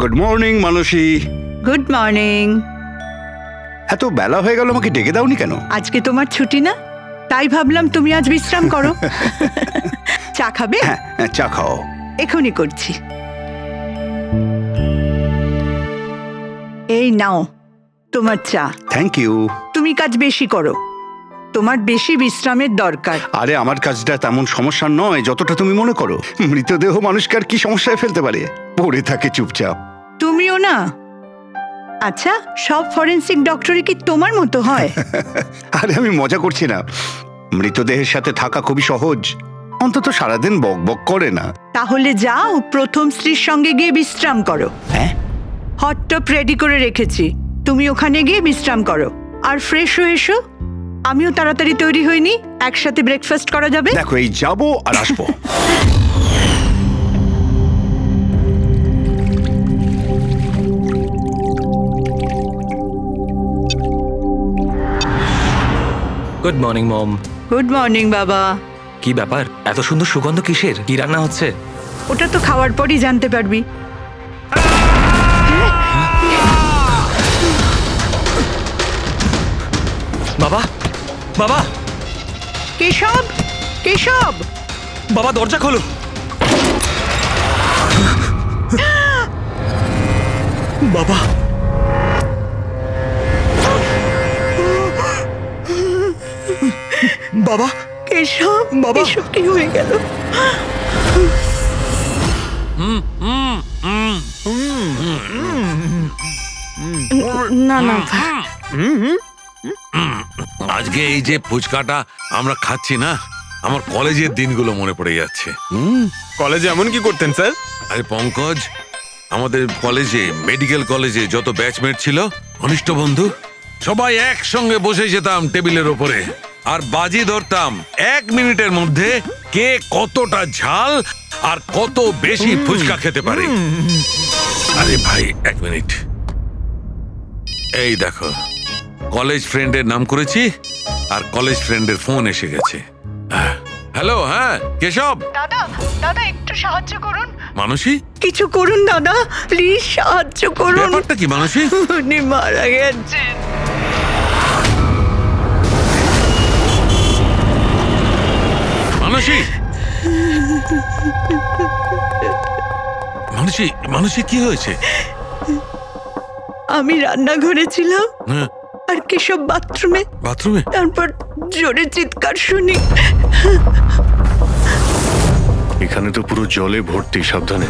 Good morning Manasi. Good morning. এত বেলা হয়ে গেল, আমাকে ডেকে দাওনি কেন? আজকে তোমার ছুটি না, তাই ভাবলাম তুমি আজ বিশ্রাম করো। চা খাবে? হ্যাঁ, চা খাও। এখনই করছি। এই নাও তোমার চা। Thank you. তুমি কাজ বেশি করো, তোমার বেশি বিশ্রামের দরকার। আরে আমার কাজটা তেমন সমস্যা নয় যতটা তুমি মনে করো। মৃতদেহ মানুষকে আর কি সমস্যায় ফেলতে পারে? পড়ে থাকে চুপচাপ। তুমিও না। আচ্ছা, সব ফরেনসিক ডক্টরই কি তোমার মতো হয়? আরে আমি মজা করছি না। মৃতদেহের সাথে থাকা খুবই সহজ, অন্তত সারাদিন বক বক করে না। তাহলে যাও প্রথম স্ত্রীর সঙ্গে গিয়ে বিশ্রাম করো। হ্যাঁ, হট টপ রেডি করে রেখেছি, তুমি ওখানে গিয়ে বিশ্রাম করো আর ফ্রেশ হয়ে এসো। আমিও তাড়াতাড়ি তৈরি হইনি, একসাথে ব্রেকফাস্ট করা যাবে। দেখো এই যাবো আর আসবো। Good morning mom. Good morning বাবা। কি ব্যাপার, এত সুন্দর সুগন্ধ কিসের? কি রান্না হচ্ছে? ওটা তো খাওয়ার পরই জানতে পারবি। বাবা, বাবা, কেশব, কেশব, বাবা দরজা খোলো। বাবা, বাবা, কেশব, বাবা। এসব কি হয়ে গেল? না না, আজকে এই যে ফুচকাটা আমরা খাচ্ছি না, আমার কলেজের দিনগুলো মনে পড়ে যাচ্ছে। কলেজে এমন কি করতেন স্যার? আরে পঙ্কজ, আমাদের কলেজে, মেডিকেল কলেজে যত ব্যাচমেট ছিল, ঘনিষ্ঠ বন্ধু, সবাই একসঙ্গে বসে যেতাম টেবিলের ওপরে আর বাজি ধরতাম 1 মিনিটের মধ্যে কে কতটা ঝাল আর কত বেশি ফুচকা খেতে পারে। আরে ভাই 1 মিনিট, এই দেখো কলেজ ফ্রেন্ডের নাম করেছি আর কলেজ ফ্রেন্ডের ফোন এসে গেছে। হ্যালো, হ্যাঁ কেশব। দাদা, দাদা একটু সাহায্য করুন। মানসী, কিছু করুন দাদা, প্লিজ সাহায্য করুন। ব্যাপারটা কি মানসী? উনি মারা গেছেন। মানসী, মানসী, মানসী কি হয়েছে? আমি রান্নাঘরে ছিলাম হ্যাঁ, আর কেশব বাথরুমে। বাথরুমে? তারপর জোরে চিৎকার শুনি। এখানে তো পুরো জলে ভর্তি, সাবধানে।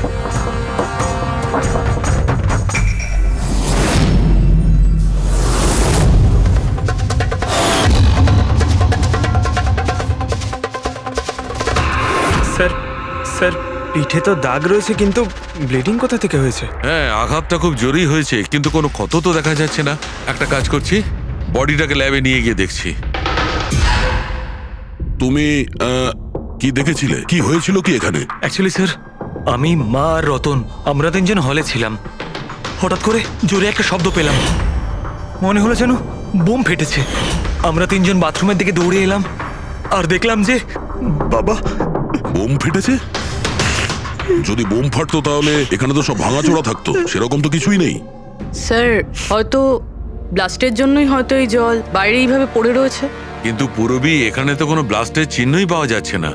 স্যার, স্যার পিঠে তো দাগ রয়েছে, কিন্তু ব্লিডিং কোথা থেকে হয়েছে? হ্যাঁ, আঘাতটা খুব জোরেই হয়েছে, কিন্তু কোনো ক্ষত তো দেখা যাচ্ছে না। একটা কাজ করছি, বডিটাকে ল্যাবে নিয়ে গিয়ে দেখছি। তুমি কি দেখেছিলে? কি হয়েছিল কি এখানে? অ্যাকচুয়ালি স্যার, আমি, মা আর রতন আমরা 3 জন হলে ছিলাম। হঠাৎ করে জোরে একটা শব্দ পেলাম, মনে হলো যেন বোম ফেটেছে। আমরা 3 জন বাথরুমের দিকে দৌড়ে এলাম আর দেখলাম যে বাবা। বোম ফেটেছে? যদি বোম ফাটতো তাহলে এখানে তো সব ভাঙাচোরা থাকতো, সেরকম তো কিছুই নেই। স্যার, হয়তো ব্লাস্টের জন্যই হয়তো এই জল বাইরে এইভাবে পড়ে রয়েছে। কিন্তু পুরবি এখানে তো কোনো ব্লাস্টের চিহ্নই পাওয়া যাচ্ছে না।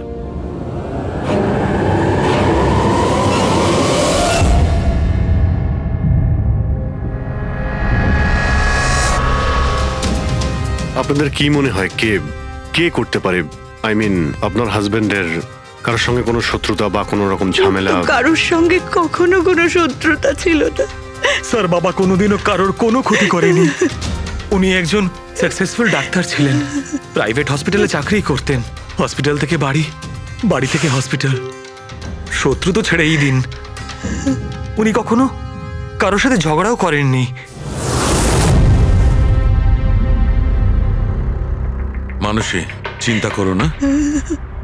আপনাদের কি মনে হয় কে কে করতে পারে? আই মিন, আপনার হাজবেন্ডের কারোর সঙ্গে কোনো শত্রুতা বা কোনো রকম ঝামেলা? কারোর সঙ্গে কখনো কোনো শত্রুতা ছিল না স্যার। বাবা কোনোদিনও কারোর কোনো ক্ষতি করেনি। উনি একজন সাকসেসফুল ডাক্তার ছিলেন, প্রাইভেট হসপিটালে চাকরি করতেন। হসপিটাল থেকে বাড়ি, বাড়ি থেকে হসপিটাল। শত্রু তো ছেড়েই দিন, উনি কখনো কারোর সাথে ঝগড়াও করেননি। মানুষে চিন্তা করো না,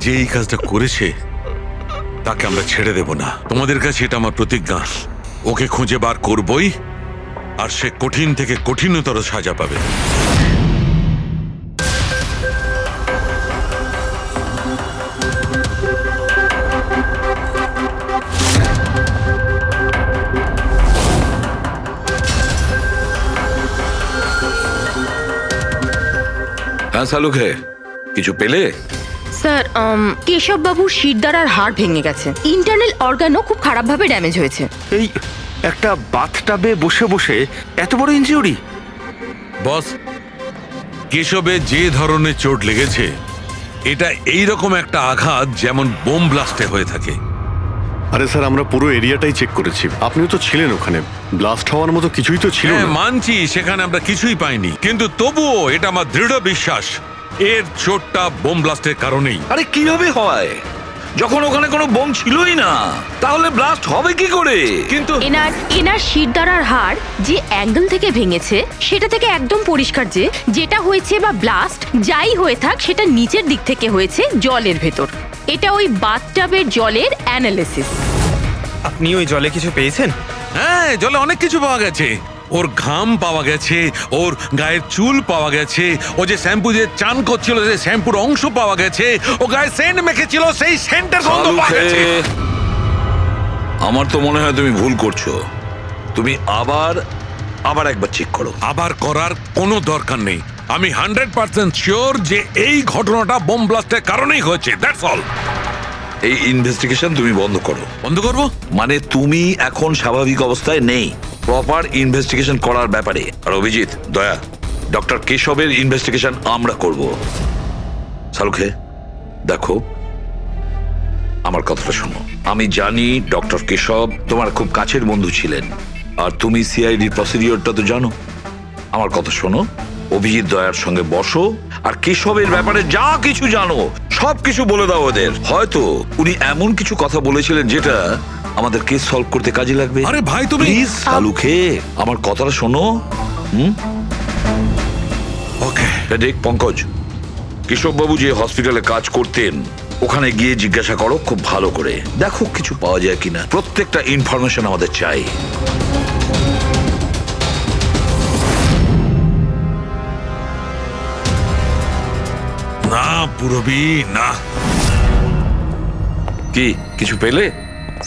যে এই কাজটা করেছে তাকে আমরা ছেড়ে দেব না। তোমাদের কাছে এটা আমার প্রতিজ্ঞা। ওকে খুঁজে বার করবই, আর সে কঠিন থেকে কঠিনতর সাজা পাবে। হ্যাঁ শালুকে, কিছু পেলে? স্যার কেশব বাবুর শিরদাঁড়ার হাড় ভেঙে গেছে, ইন্টারনাল অর্গানও খুব খারাপভাবে ড্যামেজ হয়েছে। এই একটা বাথটাবে বসে বসে এত বড় ইনজিউরি? বস, কেশবে যে ধরনের চোট লেগেছে এটা এইরকম একটা আঘাত যেমন বোম ব্লাস্টে হয়ে থাকে। আরে স্যার, আমরা পুরো এরিয়াটাই চেক করেছি, আপনিও তো ছিলেন ওখানে, ব্লাস্ট হওয়ার মতো কিছুই তো ছিল না। মানছি সেখানে আমরা কিছুই পাইনি, কিন্তু তবুও এটা আমার দৃঢ় বিশ্বাস এর চোটটা বোম ব্লাস্টের কারণেই। আরে কিভাবে হয় যখন ওখানে কোনো বোম ছিলই না? তাহলে ব্লাস্ট হবে কি করে? কিন্তু এনার শিরদাঁড়ার হাড় যে অ্যাঙ্গেল থেকে ভেঙেছে সেটা থেকে একদম পরিষ্কার যে যেটা হয়েছে বা ব্লাস্ট যাই হয়ে থাক সেটা নিচের দিক থেকে হয়েছে, জলের ভেতর। এটা ওই বাথটাবের জলের অ্যানালিসিস। আপনি ওই জলে কিছু পেয়েছেন? হ্যাঁ, জলে অনেক কিছু পাওয়া গেছে। ওর ঘাম পাওয়া গেছে, ওর গায়ের চুল পাওয়া গেছে, ও যে শ্যাম্পু দিয়ে চান করছিল সেই শ্যাম্পুর অংশ পাওয়া গেছে, ও গায়ে সেন্ট মেখেছিল সেই সেন্টের গন্ধ পাওয়া গেছে। আমার তো মনে হয় তুমি ভুল করছো। তুমি আবার একবার চেক করো। আবার করার কোনো দরকার নেই। আমি 100% শিওর যে এই ঘটনাটা বোম ব্লাস্টের কারণেই হয়েছে। That's all. এই ইনভেস্টিগেশন তুমি বন্ধ করো। বন্ধ করবো মানে তুমি এখন স্বাভাবিক অবস্থায় নেই, প্রপার ইনভেস্টিগেশন করার ব্যাপারে। আর অভিজিৎ, দয়া, ডক্টর কেশবের ইনভেস্টিগেশন আমরা করব। শালুকে দেখো, আমার কথাটা শোনো। আমি জানি ডক্টর কেশব তোমার খুব কাছের বন্ধু ছিলেন, আর তুমি সিআইডি প্রসিডিওরটা তো জানো। আমার কথা শোনো, অভিজিৎ দয়ার সঙ্গে বসো আর কেশবের ব্যাপারে যা কিছু জানো সব কিছু বলে দাও ওদের। হয়তো উনি এমন কিছু কথা বলেছিলেন যেটা আমাদের কেস সলভ করতে কাজে লাগবে। আরে ভাই, তুমি প্লিজ শালুকে আমার কথাটা শোনো। ওকে। দেখ পঙ্কজ, কেশববাবু যে হসপিটালে কাজ করতেন ওখানে গিয়ে জিজ্ঞাসা করো খুব ভালো করে, দেখো কিছু পাওয়া যায় কিনা। প্রত্যেকটা ইনফরমেশন আমাদের চাই। না পুরবি, না। কি কিছু পেলে?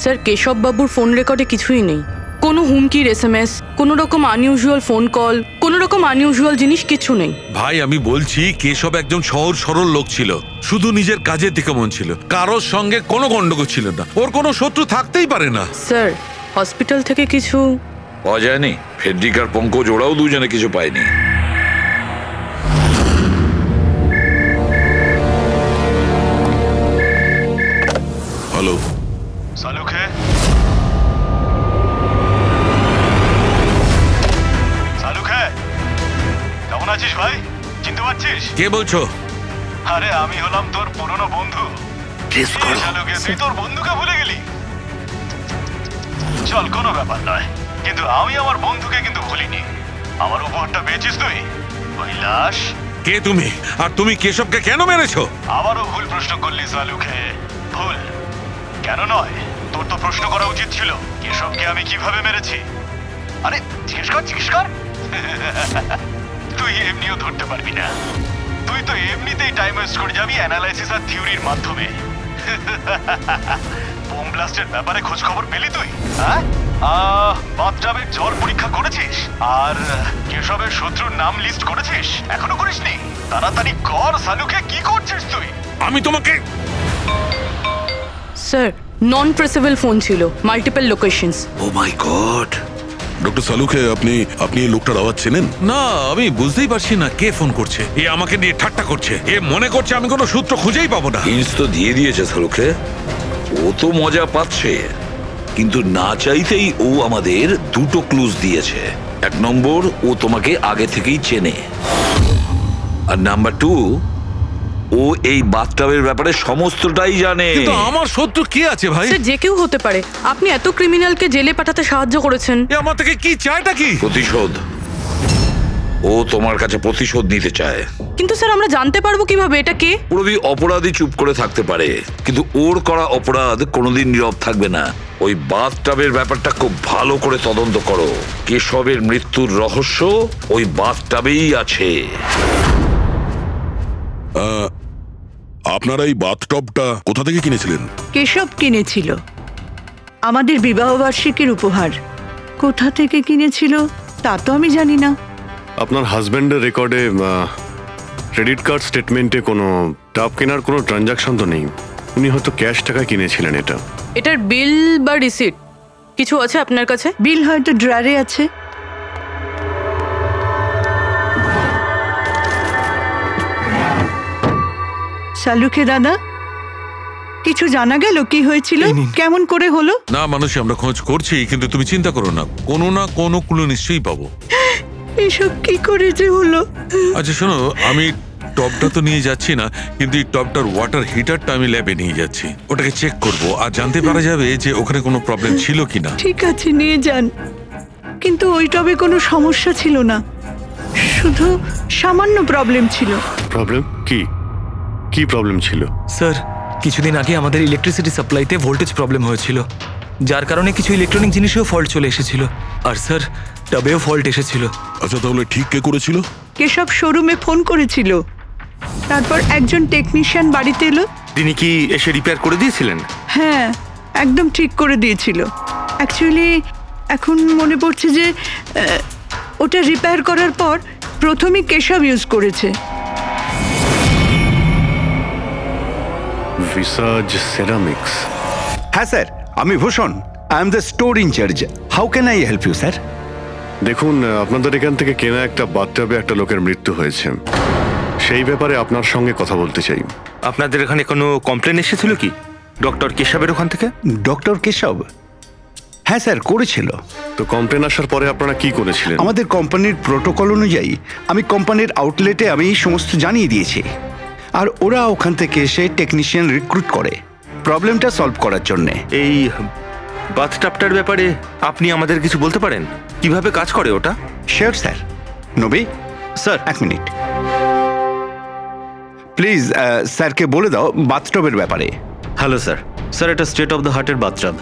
স্যার, কেশব বাবুর ফোন রেকর্ডে কিছুই নেই। কোনো হুমকির SMS, কোনো রকম আনইউজুয়াল ফোন কল, কোনো রকম আনইউজুয়াল জিনিস কিছু নেই। ভাই, আমি বলছি কেশব একজন সহজ সরল লোক ছিল, শুধু নিজের কাজের দিকে মন ছিল, কারোর সঙ্গে কোনো গন্ডগোল ছিল না। ওর কোনো শত্রু থাকতেই পারে না। স্যার, হসপিটাল থেকে কিছু পাওয়া যায়নি? ফেডরিক আর পঙ্কজ ওরাও দুজনে কিছু পায়নি। হ্যালো শালুকে, কেমন আছিস ভাই? চিনতে পারছিস? কে বলছো? আরে আমি হলাম তোর পুরনো বন্ধু। শালুকে, তুই তোর বন্ধুকে ভুলে গেলি? চল, কোনো ব্যাপার নয়, কিন্তু আমি আমার বন্ধুকে কিন্তু ভুলিনি। আমার উপহারটা পেয়েছিস তুই? ওই লাশ। কে তুমি? আর তুমি কেশবকে কেন মেরেছো? আবারও ভুল প্রশ্ন করলি শালুকে। ভুল কেন নয়, তোর তো প্রশ্ন করা উচিত ছিল কেশবকে আমি কিভাবে মেরেছি। আরে জিজ্ঞেস কর। তুই এমনিও ধরতে পারবি না, তুই তো এমনিতেই টাইম ওয়েস্ট করে যাবি অ্যানালাইসিস আর থিওরির মাধ্যমে। বোম ব্লাস্টের ব্যাপারে খোঁজ খবর পেলি তুই? হ্যাঁ, বাথটাবের জল পরীক্ষা করেছিস? আর কেশবের শত্রুর নাম লিস্ট করেছিস? এখনো করিসনি? তাড়াতাড়ি কর শালুকে, কি করছিস তুই? আমি তোমাকে। স্যার, নন ট্রেসেবল ফোন ছিল, মাল্টিপল লোকেশনস। ও মাই গড। ডক্টর সালুকে, আপনি এই লোকটার আওয়াজ চেনেন? না, আমি বুঝতেই পারছি না কে ফোন করছে। এ আমাকে নিয়ে ঠাট্টা করছে, এ মনে করছে আমি কোনো সূত্র খুঁজেই পাবো না। হিন্টস তো দিয়ে দিয়েছে শালুকে, ও তো মজা পাচ্ছে, কিন্তু না চাইতেই ও আমাদের দুটো ক্লুজ দিয়েছে। এক নম্বর, ও তোমাকে আগে থেকেই চেনে, আর নাম্বার 2, ও এই বাথটাবের ব্যাপারে সমস্তটাই জানে। কিন্তু আমার শত্রু কি আছে ভাই? স্যার, যে কেউ হতে পারে। আপনি এত ক্রিমিনালকে জেলে পাঠাতে সাহায্য করেছেন। এ আমার থেকে কি চায়টা কি? প্রতিশোধ। ও তোমার কাছে প্রতিশোধ নিতে চায়। কিন্তু স্যার, আমরা জানতে পারবো কিভাবে এটা কে? পুরোপুরি অপরাধী চুপ করে থাকতে পারে, কিন্তু ওর করা অপরাধ কোনোদিন নীরব থাকবে না। ওই বাথটাবের ব্যাপারটা খুব ভালো করে তদন্ত করো। কেশবের মৃত্যুর রহস্য ওই বাথটাবেই আছে। আপনারা এই বাথটবটা কোথা থেকে কিনেছিলেন? কেশব কিনেছিল, আমাদের বিবাহবার্ষিকীর উপহার। কোথা থেকে কিনেছিল তা তো আমি জানি না। আপনার হাজবেন্ডের রেকর্ডে ক্রেডিট কার্ড স্টেটমেন্টে কোনো টাপ কেনার কোনো ট্রানজাকশন তো নেই। উনি হয়তো ক্যাশ টাকা কিনেছিলেন এটা। এটার বিল বা রিসিট কিছু আছে আপনার কাছে? বিল হয়তো ড্রয়ারে আছে। শালুকে দাদা, কিছু জানা গেল কি হয়েছিল, কেমন করে হলো? না মানুষ, আমরা খোঁজ করছি, কিন্তু তুমি চিন্তা করো না, কোনো না কোনো ক্লু নিশ্চয়ই পাবো। এসব কি করে যে হলো? আচ্ছা শোনো, আমি টপটা তো নিয়ে যাচ্ছি না, কিন্তু এই টপটার ওয়াটার হিটারটা আমি ল্যাবে নিয়ে যাচ্ছি। ওটাকে চেক করব আর জানতে পারা যাবে যে ওখানে কোনো প্রবলেম ছিল কিনা। ঠিক আছে, নিয়ে যান, কিন্তু ওই টবে কোনো সমস্যা ছিল না, শুধু সামান্য প্রবলেম ছিল। প্রবলেম কি? কি প্রবলেম ছিল? স্যার, কিছুদিন আগে আমাদের ইলেকট্রিসিটি সাপ্লাইতে ভোল্টেজ প্রবলেম হয়েছিল, যার কারণে কিছু ইলেকট্রনিক জিনিসেও ফল্ট চলে এসেছিল। আর স্যার, টবেও ফল্ট এসেছিল। আচ্ছা, তাহলে ঠিক কে করেছিল? কেশব শোরুমে ফোন করেছিল, তারপর একজন টেকনিশিয়ান বাড়িতে এলো। তিনি কি এসে রিপেয়ার করে দিয়েছিলেন? হ্যাঁ, একদম ঠিক করে দিয়েছিল। অ্যাকচুয়ালি এখন মনে পড়ছে যে ওটা রিপেয়ার করার পর প্রথমে কেশব ইউজ করেছে। ভিসাজ সেরামিক্স। হ্যাঁ স্যার, আমি Bhushan, I am the store incharge. How can I help you sir? দেখুন, আপনাদের এখান থেকে কেনা একটা বাথটাবে একটা লোকের মৃত্যু হয়েছে, সেই ব্যাপারে আপনার সঙ্গে কথা বলতে চাই। আপনাদের এখানে কোনো কমপ্লেন এসেছিল কি ডক্টর কেশবের ওখান থেকে? ডক্টর কেশব? হ্যাঁ স্যার, করেছিল। তো কমপ্লেন আসার পরে আপনারা কি করেছিলেন? আমাদের কোম্পানির প্রোটোকল অনুযায়ী আমি কোম্পানির আউটলেটে আমি এই সমস্ত জানিয়ে দিয়েছি, আর ওরা ওখান থেকে এসে টেকনিশিয়ান রিক্রুট করে প্রবলেমটা সলভ করার জন্যে। এই বাথটাবটার ব্যাপারে আপনি আমাদের কিছু বলতে পারেন? কিভাবে কাজ করে ওটা? Sure sir. নবী স্যার, এক মিনিট প্লিজ, স্যারকে বলে দাও বাথটবের ব্যাপারে। Hello sir. স্যার, এটা স্টেট অফ দ্য হার্টের বাথটাব।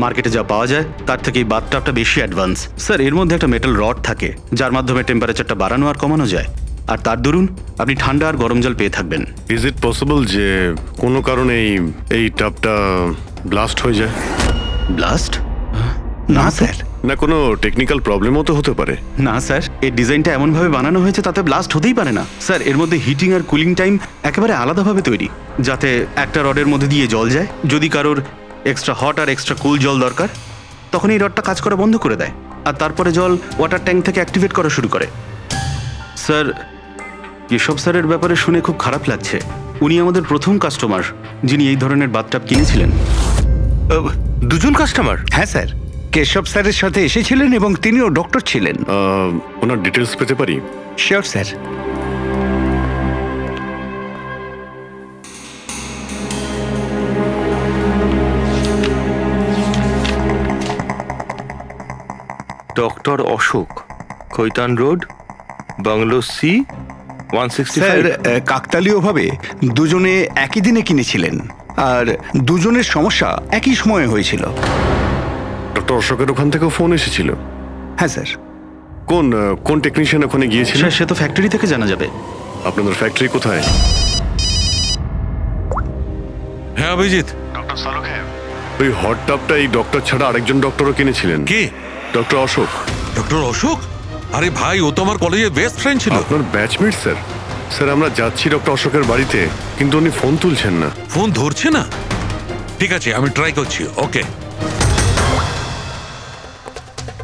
মার্কেটে যা পাওয়া যায় তার থেকে এই বাথটাবটা বেশি অ্যাডভান্স। স্যার, এর মধ্যে একটা মেটাল রড থাকে যার মাধ্যমে টেম্পারেচারটা বাড়ানো আর কমানো যায়, আর তার দরুন আপনি ঠান্ডা আর গরম জল পেয়ে থাকবেন। ইজ ইট পসিবল যে কোনো কারণে এই টাবটা ব্লাস্ট হয়ে যায়? ব্লাস্ট? না স্যার। না, কোনো টেকনিক্যাল প্রবলেমও তো হতে পারে। না স্যার, এই ডিজাইনটা এমনভাবে বানানো হয়েছে তাতে ব্লাস্ট হতেই পারে না। স্যার, এর মধ্যে হিটিং আর কুলিং টাইম একেবারে আলাদাভাবে তৈরি, যাতে একটা রডের মধ্যে দিয়ে জল যায়। যদি কারোর এক্সট্রা হট আর এক্সট্রা কুল জল দরকার, তখন এই রডটা কাজ করা বন্ধ করে দেয়, আর তারপরে জল ওয়াটার ট্যাঙ্ক থেকে অ্যাক্টিভেট করা শুরু করে। স্যার, কেশব স্যারের ব্যাপারে শুনে খুব খারাপ লাগছে। উনি আমাদের প্রথম কাস্টমার যিনি এই ধরনের বাথটাব কিনেছিলেন। দুজন কাস্টমার? হ্যাঁ স্যার, কেশব স্যারের সাথে এসেছিলেন এবং তিনিও ডক্টর ছিলেন। ওনার ডিটেলস পেতে পারি? Sure sir. Doctor Ashok, Khaitan road, bungalow C 165। Sir, কাকতালীয়ভাবে দুজনে একই দিনে কিনেছিলেন, আর দুজনের সমস্যা একই সময়ে হয়েছিল। ডক্টর অশোকের ওখান থেকেও ফোন এসেছিল? হ্যাঁ স্যার। কোন টেকনিশিয়ান ওখানে গিয়েছিল? সে তো ফ্যাক্টরি থেকে জানা যাবে। আপনাদের ফ্যাক্টরি কোথায়? হ্যাঁ অভিজিৎ। ডক্টর সালুকে, ওই হট টাবটা এই ডক্টর ছাড়া আরেকজন ডক্টরও কিনেছিলেন। কে? ডক্টর অশোক। ডক্টর অশোক? আরে ভাই, ও তো আমার কলেজের বেস্ট ফ্রেন্ড ছিল। আপনার ব্যাচমেট স্যার। স্যার, আমরা যাচ্ছি ডক্টর অশোকের বাড়িতে, কিন্তু উনি ফোন তুলছেন না। ফোন ধরছে না? ঠিক আছে, আমি ট্রাই করছি। ওকে।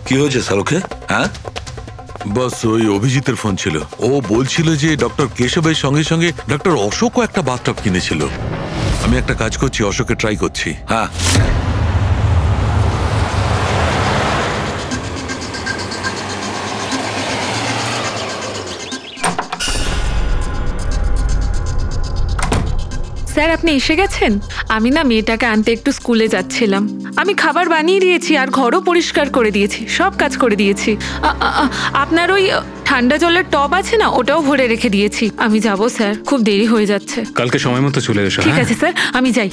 কি হয়েছে সালুকে? হ্যাঁ, বস, ওই অভিজিতের ফোন ছিল। ও বলছিল যে ডক্টর কেশবের সঙ্গে সঙ্গে ডক্টর অশোকও একটা বাথটাব কিনেছিল। আমি একটা কাজ করছি, অশোকে ট্রাই করছি। হ্যাঁ। স্যার, আপনি এসে গেছেন? আমি না মেয়েটাকে আনতে একটু স্কুলে যাচ্ছিলাম। আমি খাবার বানিয়ে দিয়েছি আর ঘরও পরিষ্কার করে দিয়েছি, সব কাজ করে দিয়েছি। আপনার ওই ঠান্ডা জলের টব আছে না, ওটাও ভরে রেখে দিয়েছি। আমি যাব স্যার, খুব দেরি হয়ে যাচ্ছে। কালকে সময় মতো চলে এসো। ঠিক আছে স্যার, আমি যাই।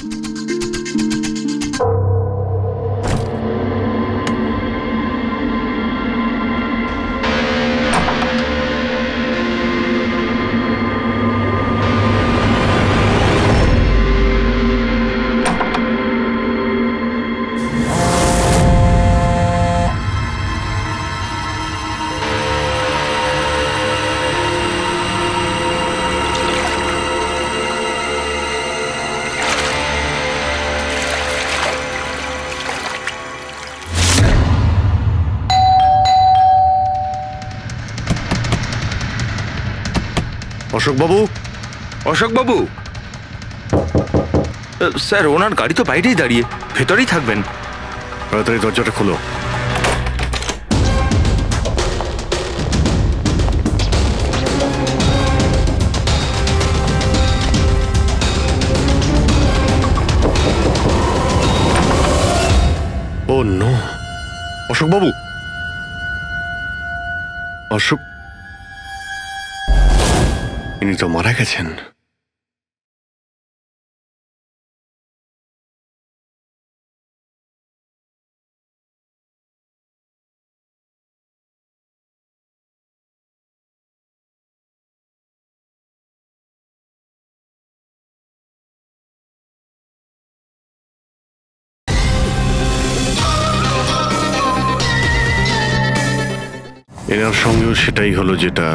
অশোকবাবু, অশোকবাবু, স্যার ওনার গাড়ি তো বাইরেই দাঁড়িয়ে, ভেতরেই থাকবেন। তাড়াতাড়ি দরজাটা খোলো। ও নো, অশোকবাবু, অশোক, ইনি তো মারা গেছেন। এনার সঙ্গেও সেটাই হলো যেটা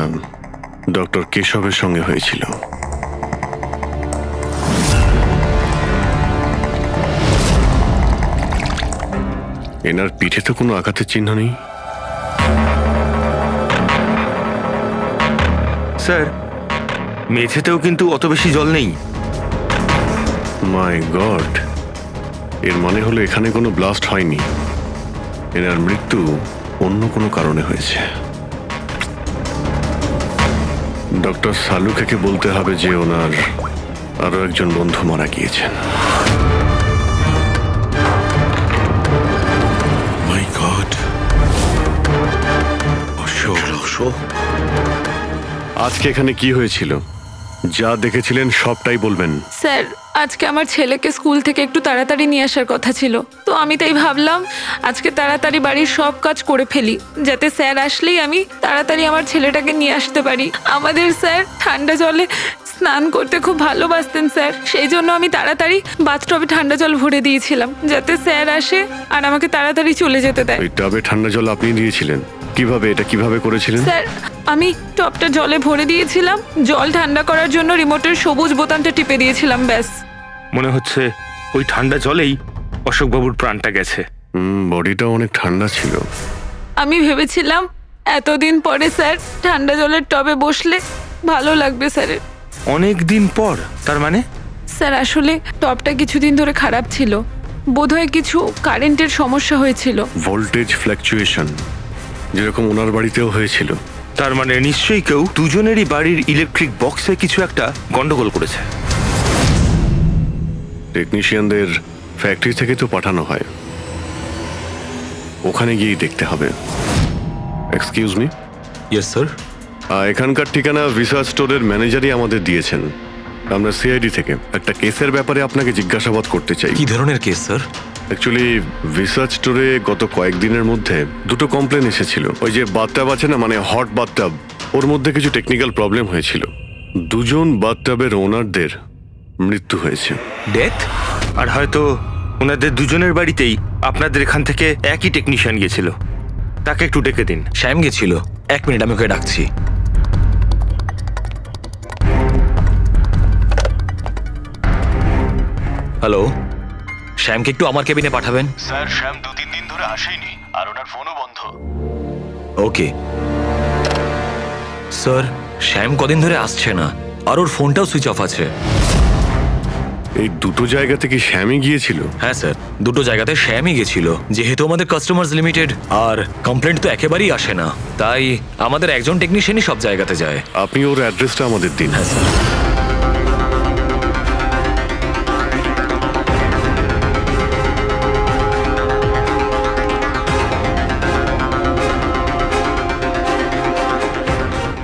ডক্টর কেশবের সঙ্গে হয়েছিল। এনার পিঠে তো কোনো আঘাতের চিহ্ন নেই। স্যার মেঝেতেও কিন্তু অত বেশি জল নেই। মাই গড, এর মানে হলো এখানে কোনো ব্লাস্ট হয়নি, এনার মৃত্যু অন্য কোনো কারণে হয়েছে। ডক্টর সালুকে বলতে হবে যে ওনার আরো একজন বন্ধু মারা গিয়েছেন। মাই গড, অশোক, আজকে এখানে কি হয়েছিল? যা দেখেছিলেন সবটাই বলবেন। স্যার আজকে আমার ছেলেকে স্কুল থেকে একটু তাড়াতাড়ি নিয়ে আসার কথা ছিল, তো আমি তাই ভাবলাম আজকে তাড়াতাড়ি বাড়ির সব কাজ করে ফেলি, যাতে স্যার আসলেই আমি তাড়াতাড়ি আমার ছেলেটাকে নিয়ে আসতে পারি। আমাদের স্যার ঠান্ডা জলে স্নান করতে খুব ভালোবাসতেন স্যার, সেই জন্য আমি তাড়াতাড়ি বাথটবে ঠান্ডা জল ভরে দিয়েছিলাম, যাতে স্যার আসে আর আমাকে তাড়াতাড়ি চলে যেতে দেয়। ওই টবে ঠান্ডা জল আপনি দিয়েছিলেন? কিভাবে, এটা কিভাবে করেছিলেন? স্যার আমি টবটা জলে ভরে দিয়েছিলাম, জল ঠান্ডা করার জন্য রিমোটের সবুজ বোতামটা টিপে দিয়েছিলাম, ব্যাস। মনে হচ্ছে ওই ঠান্ডা জলেই অশোকবাবুর প্রাণটা গেছে। বডিটা অনেক ঠান্ডা ছিল। আমি ভেবেছিলাম এতদিন পরে স্যার ঠান্ডা জলের টবে বসলে ভালো লাগবে স্যারের। অনেক দিন পর? তার মানে? স্যার আসলে টবটা কিছুদিন ধরে খারাপ ছিল, বোধহয় কিছু কারেন্টের সমস্যা হয়েছিল। ভোল্টেজ ফ্ল্যাকচুয়েশন, যেরকম ওনার বাড়িতেও হয়েছিল। তার মানে নিশ্চয়ই কেউ দুজনেরই বাড়ির ইলেকট্রিক বক্সে কিছু একটা গন্ডগোল করেছে। টেকনিশিয়ানদের ফ্যাক্টরি থেকে তো পাঠানো হয়, ওখানে গিয়েই দেখতে হবে। Excuse me. Yes sir. এখানকার ঠিকানা ভিসা স্টোরের ম্যানেজারই আমাদের দিয়েছেন। আমরা সিআইডি থেকে একটা কেসের ব্যাপারে আপনাকে জিজ্ঞাসাবাদ করতে চাই। কি ধরনের কেস স্যার? অ্যাকচুয়ালি ভিসা স্টোরে গত কয়েকদিনের মধ্যে দুটো কমপ্লেন এসেছিল। ওই যে বাথটাব আছে না, মানে হট বাথটাব, ওর মধ্যে কিছু টেকনিক্যাল প্রবলেম হয়েছিল। দুজন বাথটাবের ওনারদের মৃত্যু হয়েছে। ডেথ? আর হয়তো ওনাদের দুজনের বাড়িতেই আপনাদের এখান থেকে একই টেকনিশিয়ান গেছিল। তাকে একটু ডেকে দিন। শ্যাম গেছিল। 1 মিনিট, আমি ওকে ডাকছি। হ্যালো, শ্যামকে একটু আমার কেবিনে পাঠাবেন। স্যার শ্যাম 2-3 দিন ধরে আসেনি, আর ওনার ফোনও বন্ধ। ওকে স্যার, শ্যাম কদিন ধরে আসছে না, আর ওর ফোনটাও সুইচ অফ আছে। এই দুটো জায়গাতে কি শ্যামই গিয়েছিল? হ্যাঁ স্যার, দুটো জায়গাতে শ্যামই গেছিল। যেহেতু আমাদের কাস্টমার্স লিমিটেড আর কমপ্লেন্ট তো একেবারেই আসে না, তাই আমাদের একজন টেকনিশিয়ানই সব জায়গাতে যায়। আপনি ওর অ্যাড্রেসটা আমাদের দিন। হ্যাঁ স্যার।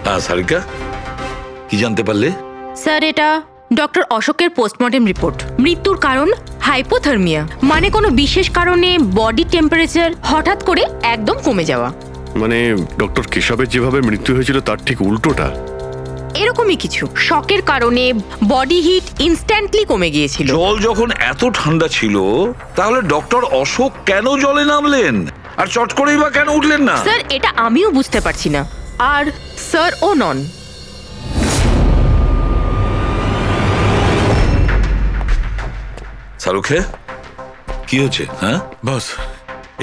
হ্যাঁ সারিকা, কি জানতে পারলে? স্যার এটা ডক্টর অশোকের পোস্টমর্টেম রিপোর্ট। মৃত্যুর কারণ হাইপোথার্মিয়া, মানে কোনো বিশেষ কারণে বডি টেম্পারেচার হঠাৎ করে একদম কমে যাওয়া। মানে ডক্টর কেশবের যেভাবে মৃত্যু হয়েছিল তার ঠিক উল্টোটা? এরকমই কিছু। শকের কারণে বডি হিট ইনস্ট্যান্টলি কমে গিয়েছিল। জল যখন এত ঠান্ডা ছিল, তাহলে ডক্টর অশোক কেন জলে নামলেন আর চট করেই বা কেন উঠলেন না? স্যার এটা আমিও বুঝতে পারছি না, আর স্যার ও নন। শাহরুখে কি হচ্ছে? হ্যাঁ বস,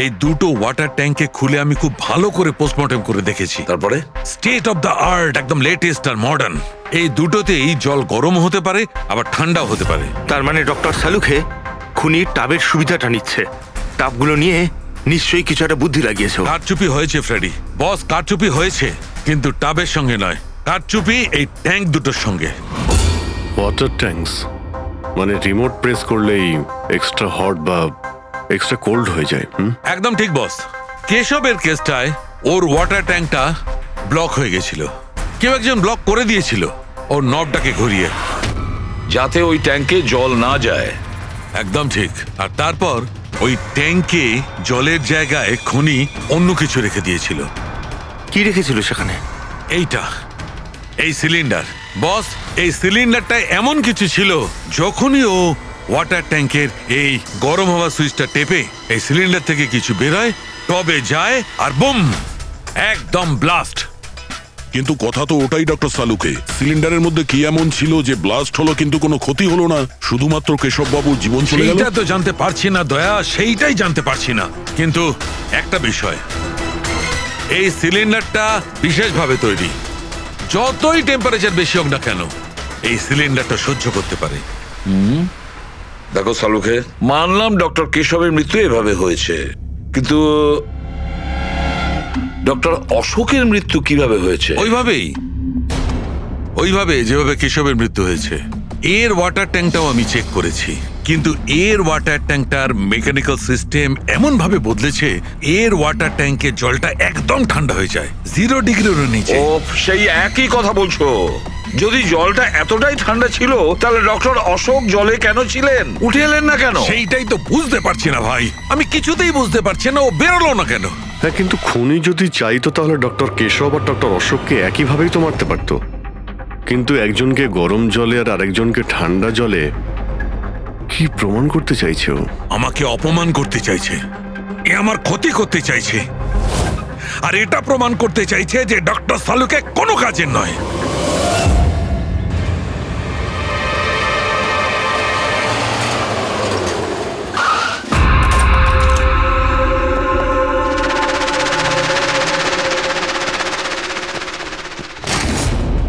এই দুটো ওয়াটার ট্যাঙ্কে খুলে আমি খুব ভালো করে পোস্টমর্টেম করে দেখেছি। তারপরে স্টেট অফ দ্য আর্ট, একদম লেটেস্ট আর মডার্ন। এই দুটোতেই জল গরম হতে পারে আবার ঠান্ডাও হতে পারে। তার মানে ডক্টর সালুখে খুনি টাবের সুবিধাটা নিচ্ছে। টাবগুলো নিয়ে নিশ্চয়ই কিছু একটা বুদ্ধি লাগিয়েছে। কারচুপি হয়েছে ফ্রেডি, বস, কারচুপি হয়েছে, কিন্তু টাবের সঙ্গে নয়, কারচুপি এই ট্যাঙ্ক দুটোর সঙ্গে। ওয়াটার ট্যাঙ্কস মানে রিমোট প্রেস করলেই এক্সট্রা হট বা এক্সট্রা কোল্ড হয়ে যায়। একদম ঠিক বস। কেশবের কেসটায় ওর ওয়াটার ট্যাঙ্কটা ব্লক হয়ে গেছিল, কেউ একজন ব্লক করে দিয়েছিল ওর নবটাকে ঘুরিয়ে, যাতে ওই ট্যাঙ্কে জল না যায়। একদম ঠিক। আর তারপর ওই ট্যাঙ্কে জলের জায়গায় খুনি অন্য কিছু রেখে দিয়েছিল। কি রেখেছিল সেখানে? এইটা, এই সিলিন্ডার। বস, এই সিলিন্ডারটা এমন কিছু ছিল, যখনই ও ওয়াটার ট্যাঙ্কের এই গরম হওয়া সুইচটা টেপে এই সিলিন্ডার থেকে কিছু বেরোয়, টবে যায় আর বুম, একদম ব্লাস্ট। কিন্তু কথা তো ওটাই ডক্টর সালুকে, সিলিন্ডারের মধ্যে কি এমন ছিল যে ব্লাস্ট হলো কিন্তু কোনো ক্ষতি হলো না, শুধুমাত্র কেশব বাবুর জীবন চলে গেল? সেইটা তো জানতে পারছি না দয়া, সেইটাই জানতে পারছি না। কিন্তু একটা বিষয়, এই সিলিন্ডারটা বিশেষভাবে তৈরি, যতই টেম্পারেচার বেশি হোক না কেন এই সিলিন্ডারটা সহ্য করতে পারে। দেখো সালুখে, মানলাম ডক্টর কেশবের মৃত্যু এভাবে হয়েছে, কিন্তু ডক্টর অশোকের মৃত্যু কিভাবে হয়েছে? ওইভাবে যেভাবে কেশবের মৃত্যু হয়েছে। এর ওয়াটার ট্যাঙ্কটাও আমি চেক করেছি, কিন্তু এর ওয়াটার ট্যাঙ্কটার মেকানিক্যাল সিস্টেম এমন ভাবে বদলেছে, এর ওয়াটার ট্যাঙ্কের জলটা একদম ঠান্ডা হয়ে যায়, 0 ডিগ্রিরও নিচে। ও, সেই একই কথা বলছো? যদি জলটা এতটাই ঠান্ডা ছিল, তাহলে ডক্টর অশোক জলে কেন ছিলেন? উঠে এলেন না কেন? সেইটাই তো বুঝতে পারছি না ভাই, আমি কিছুতেই বুঝতে পারছি না ও বেরোলো না কেন। হ্যাঁ, কিন্তু খুনি যদি চাইতো তাহলে ডক্টর কেশব আর ডক্টর অশোককে একইভাবেই তো মারতে পারতো, কিন্তু একজনকে গরম জলে আর আরেকজনকে ঠান্ডা জলে। কি প্রমাণ করতে চাইছে ও? আমাকে অপমান করতে চাইছে, এ আমার ক্ষতি করতে চাইছে, আর এটা প্রমাণ করতে চাইছে যে ডক্টর সালুকে কোনো কাজের নয়।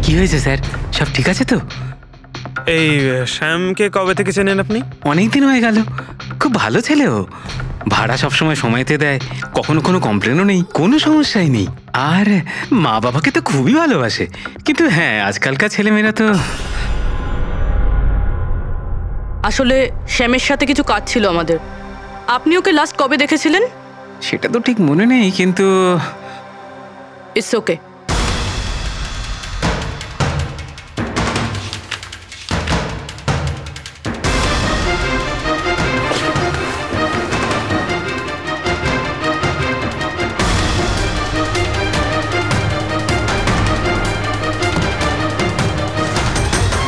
কি হয়েছে স্যার, সব ঠিক আছে তো? এই শ্যামকে কবে থেকে চেনেন আপনি? অনেক দিন হয়ে গেল, খুব ভালো ছেলে ও, ভাড়া সবসময় সময়তে দেয়, কখনো কোনো কমপ্লেনও নেই, কোনো সমস্যাই নেই, আর মা বাবাকে তো খুবই ভালোবাসে। কিন্তু হ্যাঁ, আজকালকার ছেলেমেয়েরা তো। আসলে শ্যামের সাথে কিছু কাজ ছিল আমাদের। আপনি ওকে লাস্ট কবে দেখেছিলেন? সেটা তো ঠিক মনে নেই, কিন্তু ইটস ওকে।